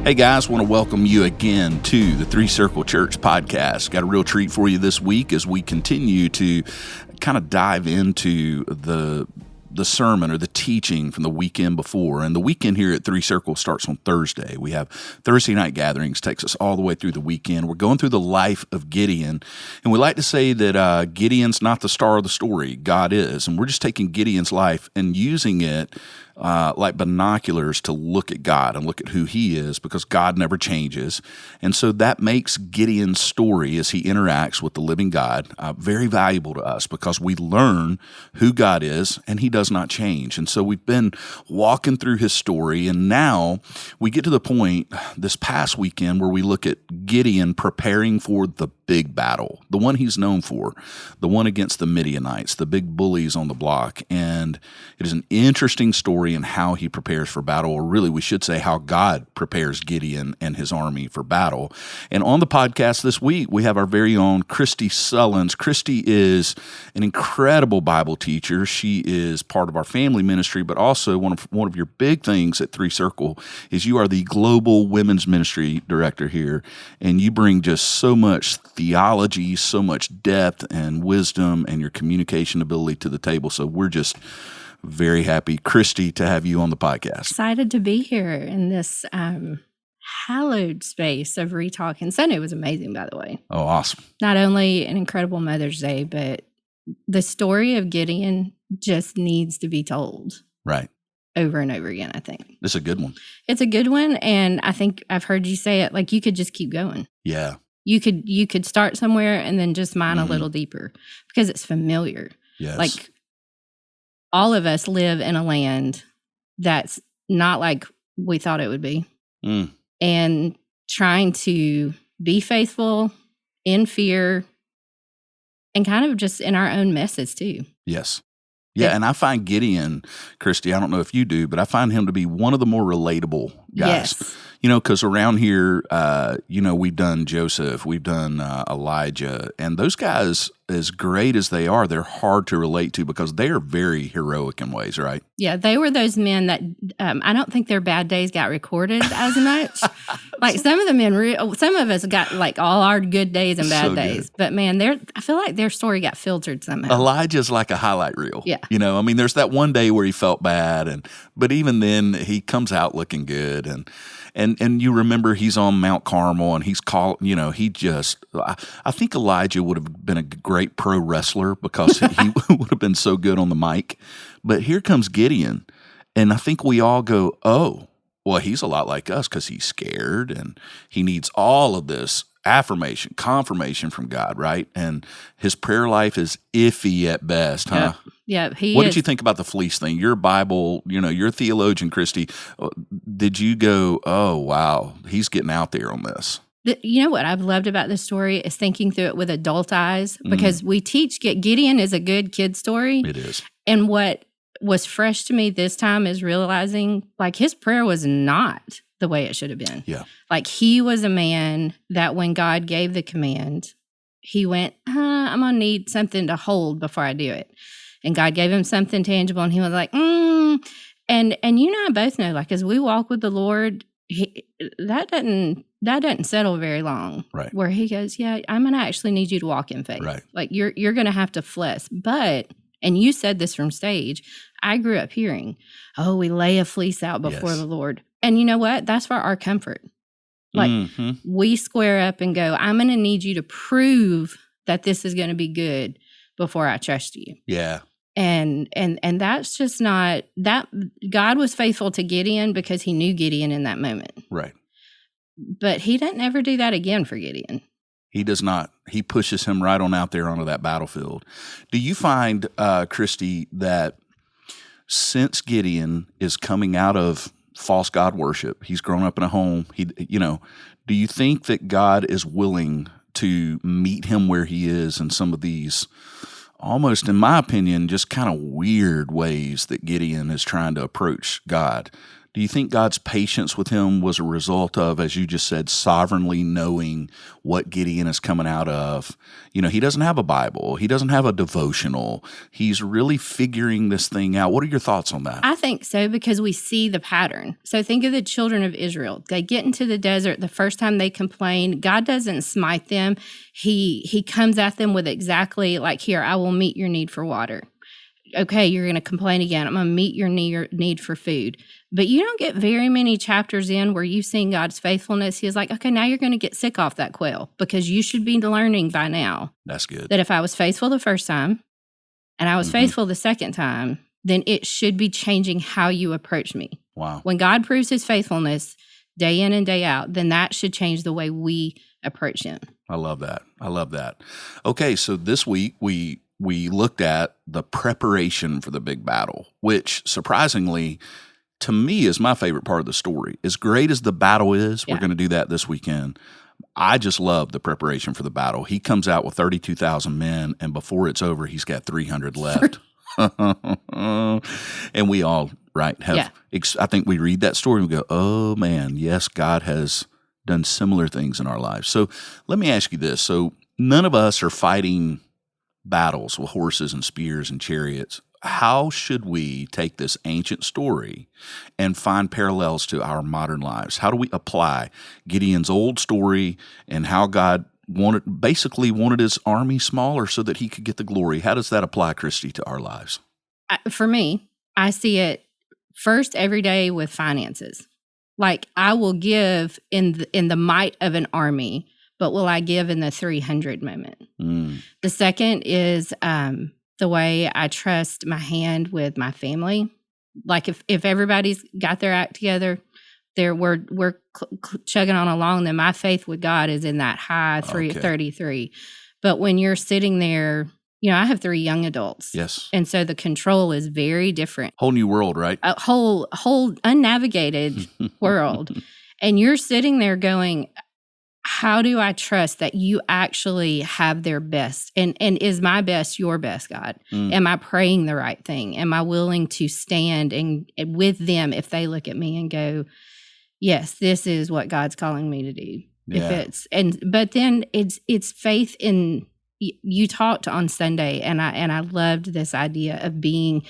Hey guys, want to welcome you again to the Three Circle Church podcast. Got a real treat for you this week as we continue to kind of dive into the sermon or the teaching from the weekend before. And the weekend here at Three Circle starts on Thursday. We have Thursday night gatherings, takes us all the way through the weekend. We're going through the life of Gideon. And we like to say that Gideon's not the star of the story, God is. And we're just taking Gideon's life and using it like binoculars to look at God and look at who he is, because God never changes. And so that makes Gideon's story as he interacts with the living God very valuable to us, because we learn who God is and he does not change. And so we've been walking through his story, and now we get to the point this past weekend where we look at Gideon preparing for the big battle, the one he's known for, the one against the Midianites, the big bullies on the block. And it is an interesting story in how he prepares for battle, or really we should say how God prepares Gideon and his army for battle. And on the podcast this week, we have our very own Kristi Sullins. Kristi is an incredible Bible teacher. She is part of our family ministry, but also one of your big things at Three Circle is you are the global women's ministry director here, and you bring just so much theology, so much depth and wisdom and your communication ability to the table. So we're just very happy, Kristi, to have you on the podcast. Excited to be here in this hallowed space of Retalking. Sunday was amazing, by the way. Oh, awesome. Not only an incredible Mother's Day, but the story of Gideon just needs to be told. Right. Over and over again, I think. This is a good one. It's a good one, and I think I've heard you say it, like you could just keep going. Yeah. You could start somewhere and then just mine a little deeper because it's familiar. Yes. Like all of us live in a land that's not like we thought it would be. And trying to be faithful in fear and kind of just in our own messes too. Yes. Yeah, and I find Gideon, Kristi, I don't know if you do, but I find him to be one of the more relatable guys. Yes. You know, because around here, we've done Joseph, we've done Elijah, and those guys, as great as they are, they're hard to relate to because they are very heroic in ways, right? Yeah, they were those men that I don't think their bad days got recorded as much. Like some of the men, some of us got like all our good days and bad days, but man, I feel like their story got filtered somehow. Elijah's like a highlight reel. Yeah. You know, I mean, there's that one day where he felt bad, but even then he comes out looking good. And you remember he's on Mount Carmel and he's called, you know, I think Elijah would have been a great pro wrestler because he would have been so good on the mic. But here comes Gideon. And I think we all go, oh, well, he's a lot like us because he's scared and he needs all of this affirmation, confirmation from God, right? And his prayer life is iffy at best, huh? Yeah, What did you think about the fleece thing? Your Bible, you're a theologian, Kristi. Did you go, oh, wow, he's getting out there on this? You know what I've loved about this story is thinking through it with adult eyes, because we teach Gideon is a good kid story. It is. And what was fresh to me this time is realizing like his prayer was not the way it should have been. Yeah. Like he was a man that when God gave the command, he went, I'm going to need something to hold before I do it. And God gave him something tangible and he was like, And you and I both know, like as we walk with the Lord, that doesn't settle very long. Right. Where he goes, yeah, I'm going to actually need you to walk in faith. Right. Like you're going to have to flesh. But, and you said this from stage, I grew up hearing, oh, we lay a fleece out before the Lord. And you know what? That's for our comfort. Like we square up and go, I'm going to need you to prove that this is going to be good before I trust you. Yeah. And that's just not that. God was faithful to Gideon because he knew Gideon in that moment. Right. But he doesn't ever do that again for Gideon. He does not. He pushes him right on out there onto that battlefield. Do you find, Kristi, that since Gideon is coming out of false god worship, he's grown up in a home, do you think that God is willing to meet him where he is in some of these almost, in my opinion, just kind of weird ways that Gideon is trying to approach God? Do you think God's patience with him was a result of, as you just said, sovereignly knowing what Gideon is coming out of? You know, he doesn't have a Bible. He doesn't have a devotional. He's really figuring this thing out. What are your thoughts on that? I think so, because we see the pattern. So think of the children of Israel. They get into the desert. The first time they complain, God doesn't smite them. He comes at them with exactly like, here, I will meet your need for water. Okay, you're going to complain again. I'm going to meet your need for food. But you don't get very many chapters in where you've seen God's faithfulness. He's like, okay, now you're going to get sick off that quail, because you should be learning by now. That's good. That if I was faithful the first time and I was faithful the second time, then it should be changing how you approach me. Wow. When God proves his faithfulness day in and day out, then that should change the way we approach him. I love that. I love that. Okay, so this week we looked at the preparation for the big battle, which surprisingly to me is my favorite part of the story. As great as the battle is, we're going to do that this weekend. I just love the preparation for the battle. He comes out with 32,000 men, and before it's over, he's got 300 left. And we all, right, have, I think we read that story and we go, oh man, yes, God has done similar things in our lives. So let me ask you this. So none of us are fighting battles with horses and spears and chariots. How should we take this ancient story and find parallels to our modern lives? How do we apply Gideon's old story and how God wanted his army smaller so that he could get the glory? How does that apply, Kristi, to our lives? For me, I see it first every day with finances. Like, I will give in the might of an army, but will I give in the 300 moment? The second is the way I trust my hand with my family. Like, if everybody's got their act together, we're chugging on along, then my faith with God is in that high 33. But when you're sitting there, you know, I have 3 young adults. Yes. And so the control is very different. Whole new world, right? A whole unnavigated world. And you're sitting there going, how do I trust that you actually have their best? And is my best your best, God? Am I praying the right thing? Am I willing to stand and with them if they look at me and go, yes, this is what God's calling me to do? Yeah. But then it's faith in. You talked on Sunday, and I loved this idea of being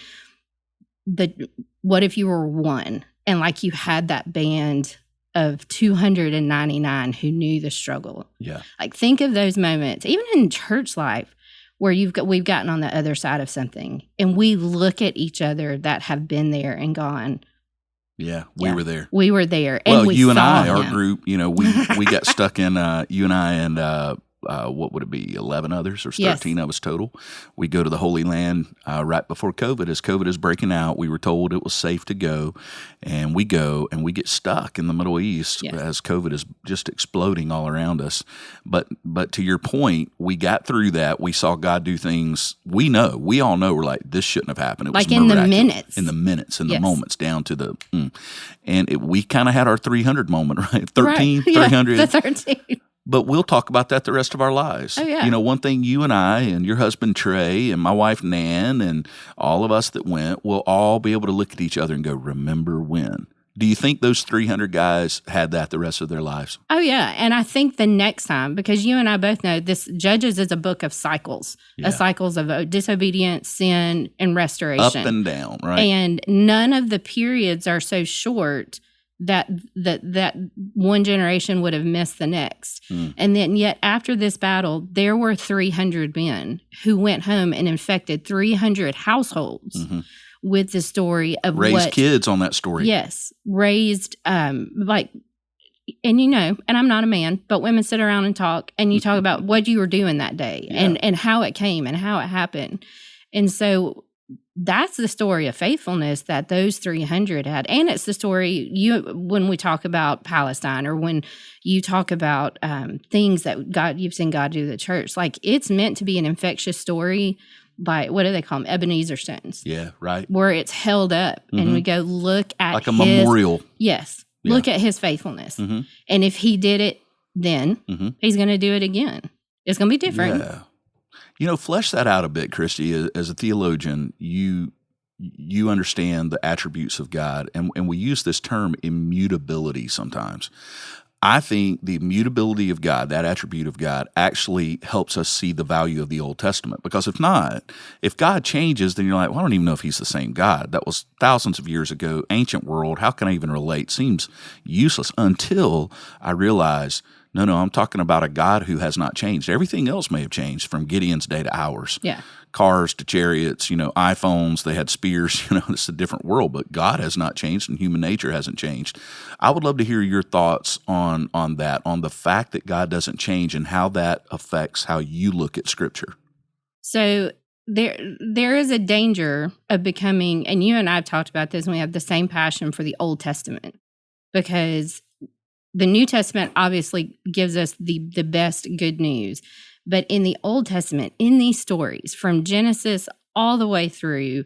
what if you were one, and like you had that band of 299 who knew the struggle. Yeah. Like, think of those moments, even in church life, where we've gotten on the other side of something, and we look at each other that have been there and gone, yeah, we were there. We were there. Well, and we you and I, him. Our group, you know, we got stuck in, you and I and what would it be, 11 others or 13 of us total. We go to the Holy Land right before COVID. As COVID is breaking out, we were told it was safe to go, and we go, and we get stuck in the Middle East as COVID is just exploding all around us. But to your point, we got through that. We saw God do things we all know, we're like, this shouldn't have happened. It was in the minutes. In the moments, down to the, and we kind of had our 300 moment, right? 13, right. 300. The 13. But we'll talk about that the rest of our lives. Oh, yeah. You know, one thing you and I and your husband Trey and my wife Nan and all of us that went, we'll all be able to look at each other and go, remember when? Do you think those 300 guys had that the rest of their lives? Oh, yeah. And I think the next time, because you and I both know this, Judges is a book of cycles, cycles of disobedience, sin, and restoration. Up and down, right? And none of the periods are so short that one generation would have missed the next. And then yet after this battle, there were 300 men who went home and infected 300 households with the story of raised kids on that story. Yes. Raised, and you know, and I'm not a man, but women sit around and talk, and you talk about what you were doing that day and how it came and how it happened. And so that's the story of faithfulness that those 300 had. And it's the story when we talk about Palestine, or when you talk about things that you've seen God do to the church, like, it's meant to be an infectious story by, what do they call them? Ebenezer stones. Yeah, right. Where it's held up and we go, look at like a memorial. Yes. Yeah. Look at his faithfulness. And if he did it then, he's going to do it again. It's going to be different. Yeah. You know, flesh that out a bit, Kristi. As a theologian, you you understand the attributes of God, and we use this term immutability sometimes. I think the immutability of God, that attribute of God, actually helps us see the value of the Old Testament. Because if not, if God changes, then you're like, well, I don't even know if he's the same God. That was thousands of years ago, ancient world. How can I even relate? Seems useless until I realize, no, I'm talking about a God who has not changed. Everything else may have changed from Gideon's day to ours. Yeah. Cars to chariots, iPhones, they had spears, it's a different world, but God has not changed and human nature hasn't changed. I would love to hear your thoughts on that, on the fact that God doesn't change and how that affects how you look at Scripture. So there is a danger of becoming, and you and I have talked about this, and we have the same passion for the Old Testament, because the New Testament obviously gives us the best good news. But in the Old Testament, in these stories, from Genesis all the way through,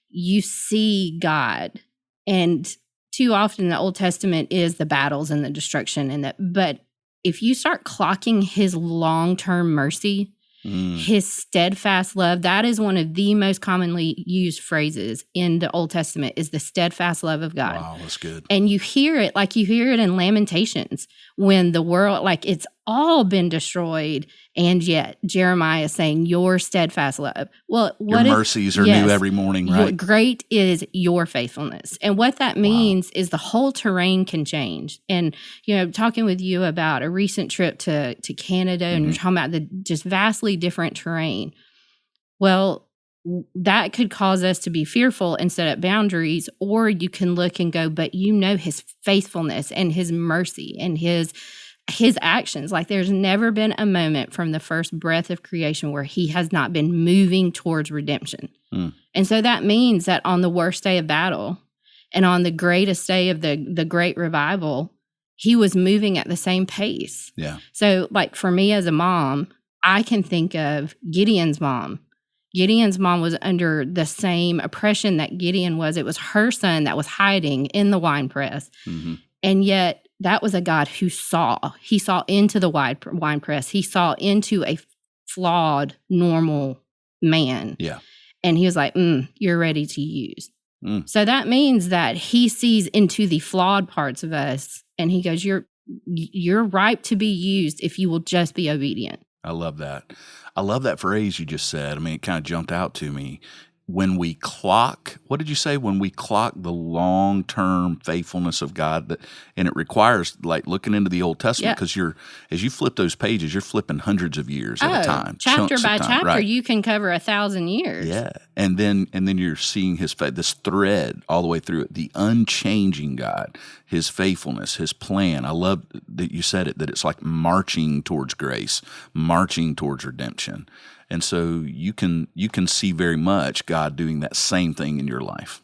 you see God. And too often the Old Testament is the battles and the destruction. But if you start clocking his long-term mercy, his steadfast love, that is one of the most commonly used phrases in the Old Testament, is the steadfast love of God. Wow, that's good. And you hear it in Lamentations, when the world, like, it's all been destroyed, and yet Jeremiah is saying, your steadfast love. Well, your mercies are new every morning, right? Great is your faithfulness. And what that means is the whole terrain can change. And, talking with you about a recent trip to Canada, and you're talking about the just vastly different terrain. Well, that could cause us to be fearful and set up boundaries, or you can look and go, but his faithfulness and his mercy and his actions. Like, there's never been a moment from the first breath of creation where he has not been moving towards redemption. And so that means that on the worst day of battle and on the greatest day of the great revival, he was moving at the same pace. Yeah. So, like, for me as a mom, I can think of Gideon's mom. Gideon's mom was under the same oppression that Gideon was. It was her son that was hiding in the wine press. And yet that was a God who saw. He saw into the wine press. He saw into a flawed, normal man. Yeah. And he was like, you're ready to use. So that means that he sees into the flawed parts of us, and he goes, you're ripe to be used if you will just be obedient. I love that. I love that phrase you just said. I mean, it kind of jumped out to me. When we clock, what did you say? When we clock the long-term faithfulness of God, and it requires, like, looking into the Old Testament, because as you flip those pages, you're flipping hundreds of years at a time, chapter chunks by of time, chapter. right? You can cover 1,000 years. Yeah, and then you're seeing this thread all the way through it, the unchanging God, his faithfulness, his plan. I love that you said it, that it's like marching towards grace, marching towards redemption. And so you can see very much God doing that same thing in your life.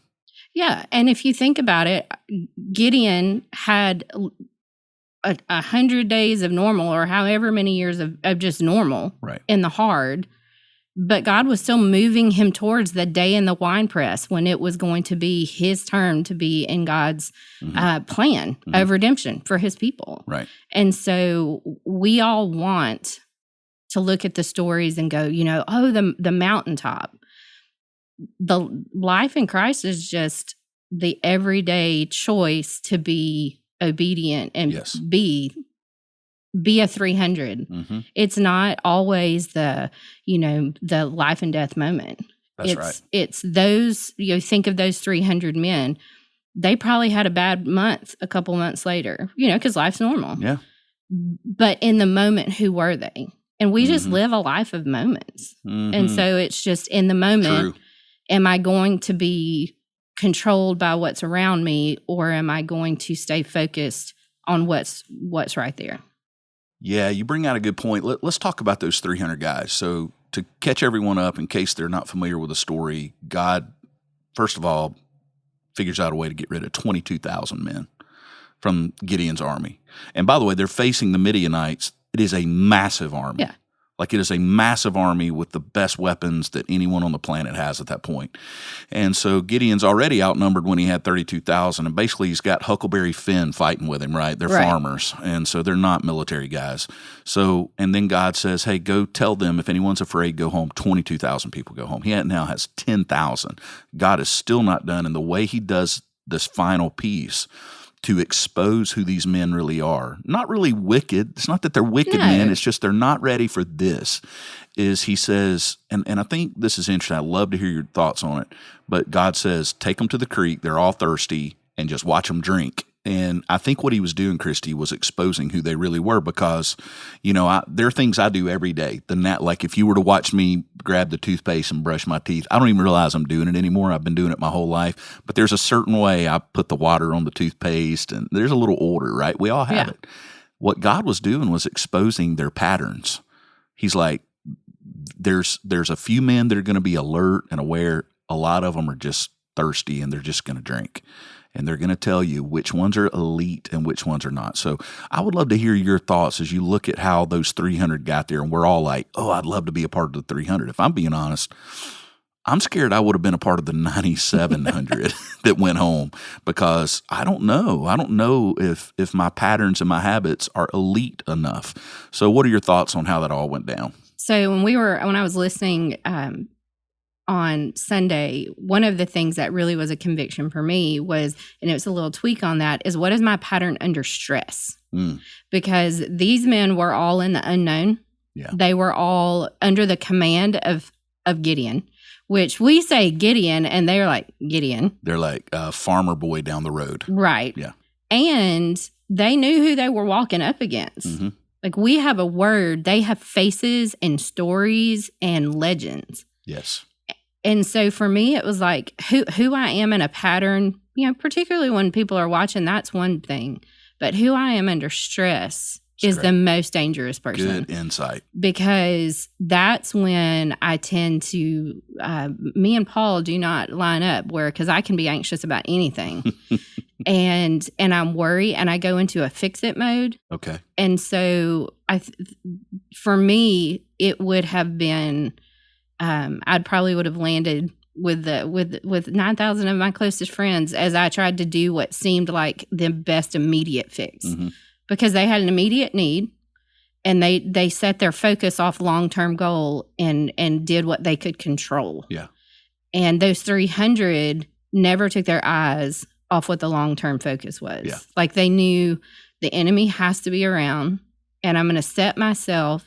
Yeah, and if you think about it, Gideon had 100 days of normal, or however many years of just normal, right, in the hard, but God was still moving him towards the day in the winepress when it was going to be his turn to be in God's plan of redemption for his people. Right. And so we all want to look at the stories and go, the mountaintop. The life in Christ is just the everyday choice to be obedient and be a 300. It's not always the life and death moment. That's right. It's those, think of those 300 men. They probably had a bad month a couple months later, because life's normal. Yeah. But in the moment, who were they? And we just live a life of moments. And so it's just in the moment, am I going to be controlled by what's around me, or am I going to stay focused on what's right there? Yeah, you bring out a good point. Let's talk about those 300 guys. So to catch everyone up, in case they're not familiar with the story, God, first of all, figures out a way to get rid of 22,000 men from Gideon's army. And by the way, they're facing the Midianites. It is a massive army. Yeah. Like it is a massive army with the best weapons that anyone on the planet has at that point. And so Gideon's already outnumbered when he had 32,000. And basically he's got Huckleberry Finn fighting with him, right? They're farmers. And so they're not military guys. So, and then God says, hey, go tell them if anyone's afraid, go home. 22,000 people go home. He now has 10,000. God is still not done. And the way he does this final piece to expose who these men really are. Not really wicked. It's not that they're wicked men. It's just they're not ready for this. Is he says, and I think this is interesting. I'd love to hear your thoughts on it. But God says, take them to the creek. They're all thirsty and just watch them drink. And I think what he was doing, Kristi, was exposing who they really were because, there are things I do every day. Like if you were to watch me grab the toothpaste and brush my teeth, I don't even realize I'm doing it anymore. I've been doing it my whole life. But there's a certain way I put the water on the toothpaste, and there's a little order, right? We all have it. What God was doing was exposing their patterns. He's like, there's a few men that are going to be alert and aware. A lot of them are just thirsty, and they're just going to drink. And they're going to tell you which ones are elite and which ones are not. So I would love to hear your thoughts as you look at how those 300 got there. And we're all like, oh, I'd love to be a part of the 300. If I'm being honest, I'm scared I would have been a part of the 9,700 that went home because I don't know. I don't know if my patterns and my habits are elite enough. So what are your thoughts on how that all went down? So when I was listening on Sunday, one of the things that really was a conviction for me was, and it was a little tweak on that, is what is my pattern under stress? Because these men were all in the unknown. Yeah. They were all under the command of Gideon, which we say Gideon, and they're like, Gideon. They're like a farmer boy down the road. Right. Yeah. And they knew who they were walking up against. Mm-hmm. Like we have a word, they have faces and stories and legends. Yes. And so for me, it was like who I am in a pattern, particularly when people are watching, that's one thing. But who I am under stress is the most dangerous person. Good insight. Because that's when I tend to, me and Paul do not line up because I can be anxious about anything. and I'm worried and I go into a fix-it mode. Okay. And so for me, it would have been, I'd probably would have landed with 9,000 of my closest friends as I tried to do what seemed like the best immediate fix, because they had an immediate need, and they set their focus off long-term goal and did what they could control. Yeah, and those 300 never took their eyes off what the long-term focus was. Yeah. Like they knew the enemy has to be around, and I'm going to set myself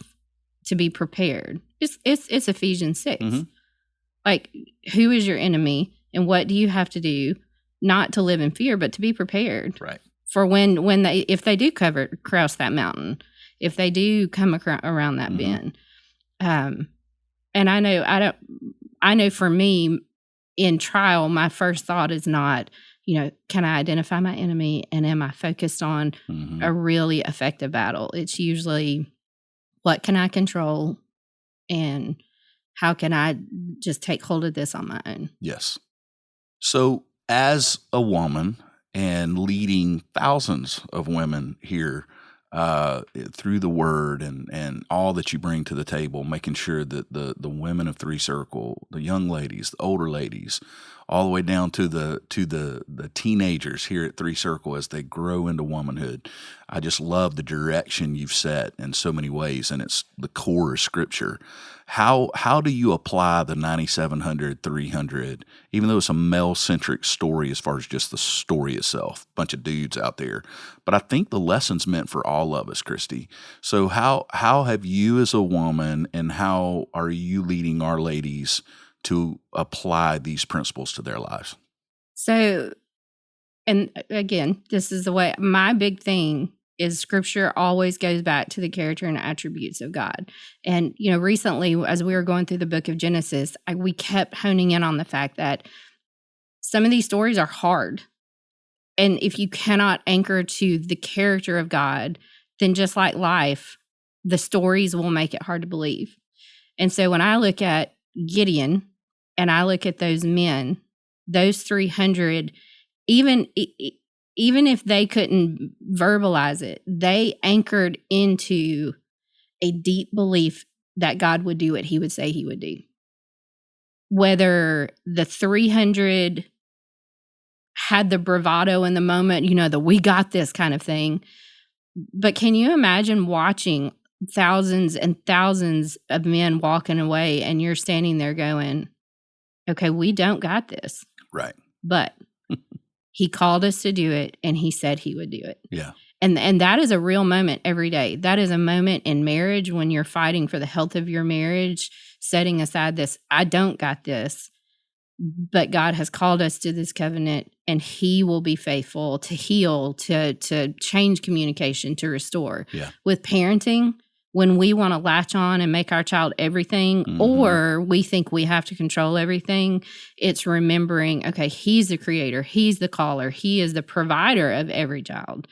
to be prepared. It's Ephesians 6. Mm-hmm. Like, who is your enemy and what do you have to do not to live in fear, but to be prepared? Right. For if they do cross that mountain, if they do come around that bend. And I know for me in trial, my first thought is not, can I identify my enemy and am I focused on a really effective battle? It's usually, what can I control and how can I just take hold of this on my own? Yes. So as a woman and leading thousands of women here through the word and all that you bring to the table, making sure that the women of Three Circle, the young ladies, the older ladies, all the way down to the teenagers here at Three Circle as they grow into womanhood. I just love the direction you've set in so many ways, and it's the core of Scripture. How do you apply the 9,700, 300, even though it's a male-centric story as far as just the story itself, bunch of dudes out there, but I think the lesson's meant for all of us, Kristi. So how have you as a woman, and how are you leading our ladies to apply these principles to their lives? So, and again, this is the way, my big thing is Scripture always goes back to the character and attributes of God. And, recently, as we were going through the book of Genesis, we kept honing in on the fact that some of these stories are hard. And if you cannot anchor to the character of God, then just like life, the stories will make it hard to believe. And so when I look at Gideon and I look at those men, those 300, even if they couldn't verbalize it, they anchored into a deep belief that God would do what he would say he would do. Whether the 300 had the bravado in the moment, the we got this kind of thing. But can you imagine watching thousands and thousands of men walking away and you're standing there going, okay, we don't got this. Right. But he called us to do it and he said he would do it. Yeah. And that is a real moment every day. That is a moment in marriage when you're fighting for the health of your marriage, setting aside this, I don't got this, but God has called us to this covenant and he will be faithful to heal, to change communication, to restore. Yeah. With parenting, when we want to latch on and make our child everything, or we think we have to control everything, it's remembering, okay, he's the creator, he's the caller, he is the provider of every child.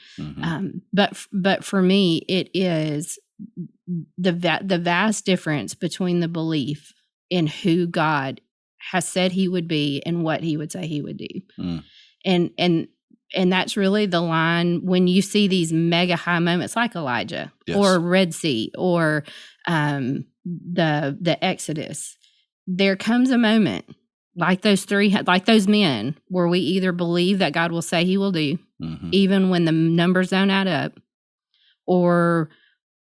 But for me, it is the vast difference between the belief in who God has said he would be and what he would say he would do. And that's really the line when you see these mega high moments like Elijah or Red Sea or the Exodus. There comes a moment like those men where we either believe that God will say he will do, even when the numbers don't add up, or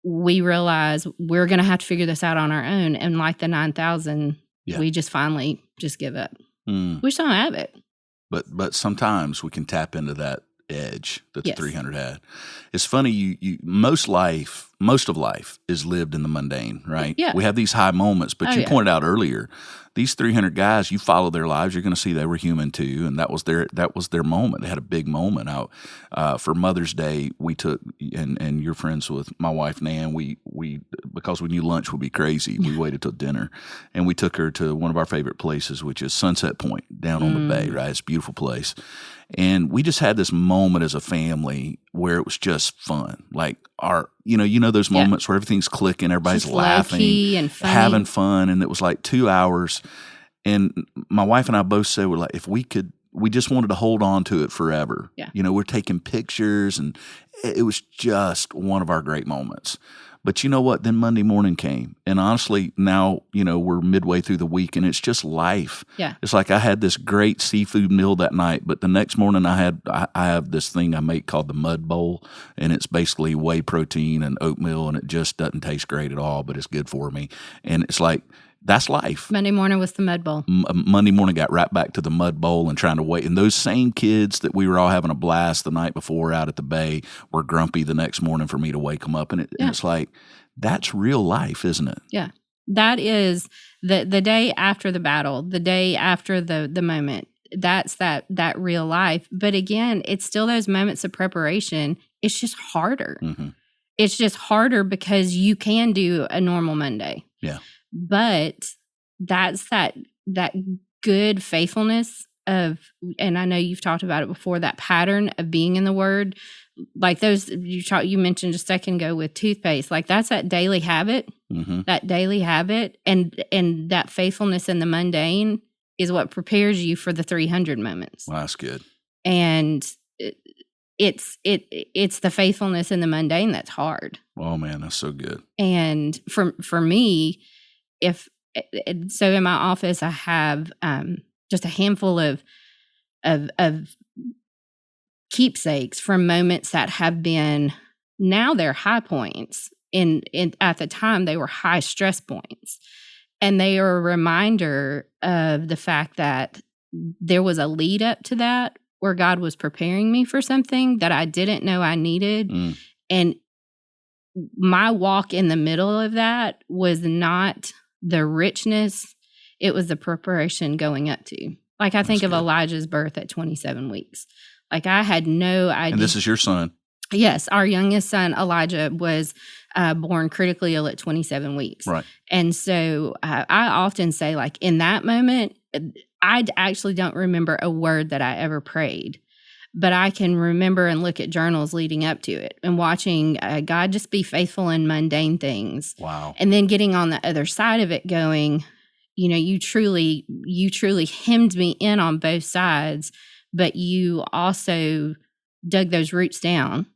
we realize we're going to have to figure this out on our own. And like the 9,000, we just finally just give up. We just don't have it. But sometimes we can tap into that edge that the 300 had. It's funny, you most of life is lived in the mundane, right? Yeah. We have these high moments, but you pointed out earlier, these 300 guys, you follow their lives, you're going to see they were human too, and that was their moment. They had a big moment out for Mother's Day. We took, and you're friends with my wife Nan. We because we knew lunch would be crazy, we waited till dinner, and we took her to one of our favorite places, which is Sunset Point down on the bay. Right, it's a beautiful place. And we just had this moment as a family where it was just fun. Like those moments where everything's clicking, everybody's just laughing and having fun. And it was like 2 hours. And my wife and I both said, we're like, if we could, we just wanted to hold on to it forever. Yeah. We're taking pictures and it was just one of our great moments. But you know what? Then Monday morning came. And honestly, now, we're midway through the week and it's just life. Yeah. It's like I had this great seafood meal that night, but the next morning I have this thing I make called the mud bowl. And it's basically whey protein and oatmeal and it just doesn't taste great at all, but it's good for me. And it's like, that's life. Monday morning was the mud bowl. Monday morning got right back to the mud bowl and trying to wait. And those same kids that we were all having a blast the night before out at the bay were grumpy the next morning for me to wake them up. And it's like, that's real life, isn't it? Yeah. That is the day after the battle, the day after the moment. That's that real life. But again, it's still those moments of preparation. It's just harder. It's just harder because you can do a normal Monday. Yeah. But that's that good faithfulness of, and I know you've talked about it before, that pattern of being in the Word, like those you mentioned a second ago with toothpaste, like that's that daily habit, and that faithfulness in the mundane is what prepares you for the 300 moments. Well, that's good. And it's the faithfulness in the mundane that's hard. Oh man, that's so good. And for me, so in my office, I have just a handful of keepsakes from moments that have been, now they're high points. At the time, they were high stress points. And they are a reminder of the fact that there was a lead up to that where God was preparing me for something that I didn't know I needed. And my walk in the middle of that was not the richness, it was the preparation going up to. Like I think of Elijah's birth at 27 weeks. Like I had no idea. And this is your son. Yes, our youngest son, Elijah, was born critically ill at 27 weeks. Right. And so I often say, like, in that moment, I actually don't remember a word that I ever prayed. But I can remember and look at journals leading up to it and watching God just be faithful in mundane things. Wow. And then getting on the other side of it going, you truly hemmed me in on both sides, but you also dug those roots down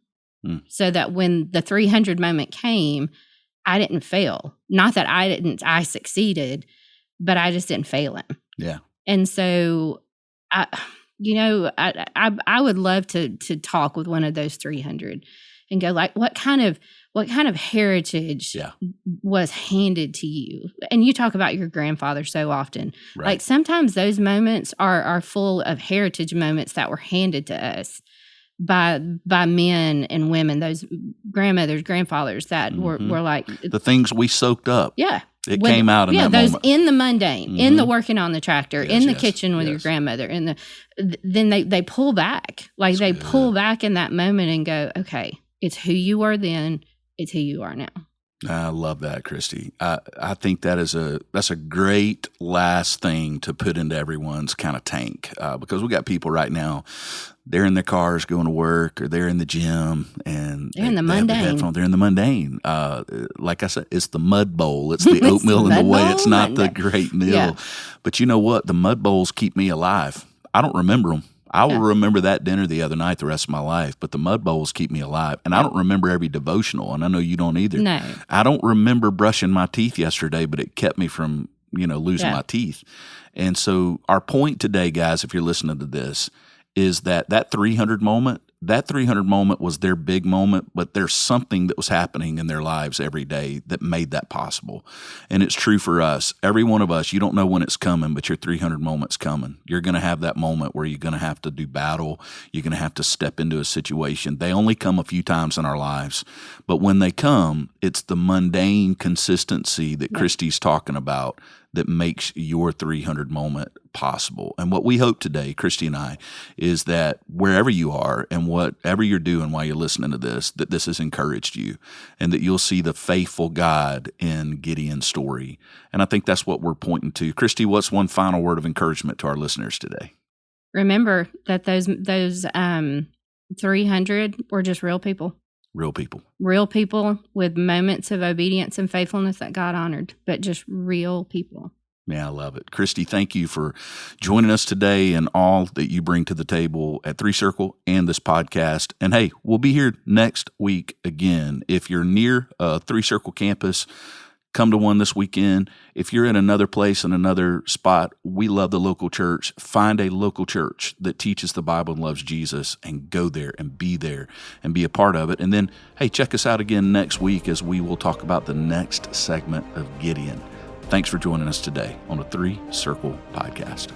so that when the 300 moment came, I didn't fail. Not that I succeeded, but I just didn't fail him. Yeah. And so I would love to talk with one of those 300 and go like, what kind of heritage was handed to you? And you talk about your grandfather so often. Right. Like sometimes those moments are full of heritage moments that were handed to us by men and women, those grandmothers, grandfathers that were like the things we soaked up. Yeah. It came out in that those moment. In the mundane, in the working on the tractor, in the kitchen with your grandmother, then they pull back. Like they pull back in that moment and go, okay, it's who you were then, it's who you are now. I love that, Kristi. I think that's a great last thing to put into everyone's kind of tank, because we got people right now, they're in their cars going to work, or they're in the gym, and they're in the mundane. They're in the mundane. Like I said, it's the mud bowl. It's the oatmeal in the way. It's not the great meal. Yeah. But you know what? The mud bowls keep me alive. I don't remember them. I will remember that dinner the other night the rest of my life, but the mud bowls keep me alive. And I don't remember every devotional, and I know you don't either. No. I don't remember brushing my teeth yesterday, but it kept me from, losing my teeth. And so our point today, guys, if you're listening to this, is that 300 moment was their big moment, but there's something that was happening in their lives every day that made that possible. And it's true for us. Every one of us, you don't know when it's coming, but your 300 moment's coming. You're going to have that moment where you're going to have to do battle. You're going to have to step into a situation. They only come a few times in our lives, but when they come, it's the mundane consistency that Kristi's talking about that makes your 300 moment possible. And what we hope today, Kristi and I, is that wherever you are and whatever you're doing while you're listening to this, that this has encouraged you and that you'll see the faithful God in Gideon's story. And I think that's what we're pointing to. Kristi, what's one final word of encouragement to our listeners today? Remember that those 300 were just real people. Real people. Real people with moments of obedience and faithfulness that God honored, but just real people. Yeah, I love it. Kristi, thank you for joining us today and all that you bring to the table at Three Circle and this podcast. And hey, we'll be here next week again. If you're near a Three Circle campus, come to one this weekend. If you're in another place, in another spot, we love the local church. Find a local church that teaches the Bible and loves Jesus, and go there and be a part of it. And then, hey, check us out again next week as we will talk about the next segment of Gideon. Thanks for joining us today on the Three Circle Podcast.